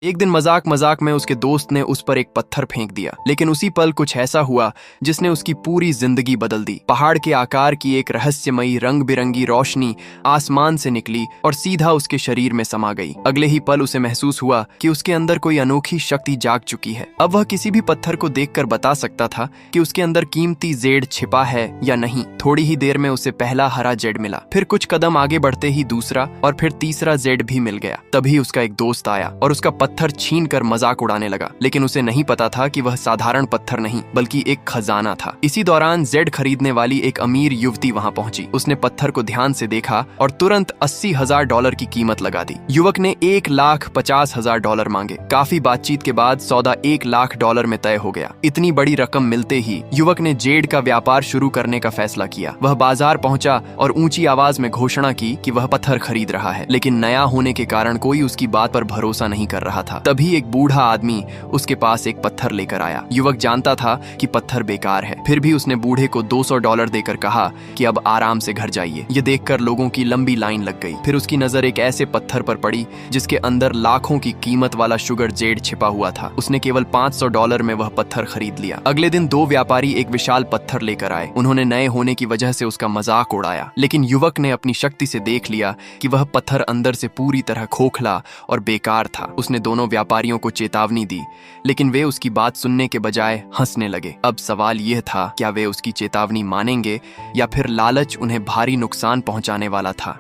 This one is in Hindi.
एक दिन मजाक मजाक में उसके दोस्त ने उस पर एक पत्थर फेंक दिया, लेकिन उसी पल कुछ ऐसा हुआ जिसने उसकी पूरी जिंदगी बदल दी। पहाड़ के आकार की एक रहस्यमयी रंग बिरंगी रोशनी आसमान से निकली और सीधा उसके शरीर में समा गई। अगले ही पल उसे महसूस हुआ कि उसके अंदर कोई अनोखी शक्ति जाग चुकी है। अब वह किसी भी पत्थर को देखकर बता सकता था कि उसके अंदर कीमती जेड छिपा है या नहीं। थोड़ी ही देर में उसे पहला हरा जेड मिला, फिर कुछ कदम आगे बढ़ते ही दूसरा और फिर तीसरा जेड भी मिल गया। तभी उसका एक दोस्त आया और उसका पत्थर छीन कर मजाक उड़ाने लगा, लेकिन उसे नहीं पता था कि वह साधारण पत्थर नहीं बल्कि एक खजाना था। इसी दौरान जेड खरीदने वाली एक अमीर युवती वहां पहुंची। उसने पत्थर को ध्यान से देखा और तुरंत $80,000 की कीमत लगा दी। युवक ने $1,50,000 मांगे। काफी बातचीत के बाद सौदा $1,00,000 में तय हो गया। इतनी बड़ी रकम मिलते ही युवक ने जेड का व्यापार शुरू करने का फैसला किया। वह बाजार पहुंचा और ऊंची आवाज में घोषणा की कि वह पत्थर खरीद रहा है, लेकिन नया होने के कारण कोई उसकी बात पर भरोसा नहीं कर रहा था। तभी एक बूढ़ा आदमी उसके पास एक पत्थर लेकर आया। युवक जानता था कि पत्थर बेकार है, फिर भी उसने बूढ़े को $200 देकर कहा कि अब आराम से घर जाइए। ये देखकर लोगों की लंबी लाइन लग गई। फिर उसकी नजर एक ऐसे पत्थर पर पड़ी जिसके अंदर लाखों की कीमत वाला शुगर जेड छिपा हुआ था। उसने केवल $500 में वह पत्थर खरीद लिया। अगले दिन दो व्यापारी एक विशाल पत्थर लेकर आए। उन्होंने नए होने की वजह से उसका मजाक उड़ाया, लेकिन युवक ने अपनी शक्ति से देख लिया कि वह पत्थर अंदर से पूरी तरह खोखला और बेकार था। उसने दोनों व्यापारियों को चेतावनी दी, लेकिन वे उसकी बात सुनने के बजाय हंसने लगे। अब सवाल यह था, क्या वे उसकी चेतावनी मानेंगे या फिर लालच उन्हें भारी नुकसान पहुंचाने वाला था।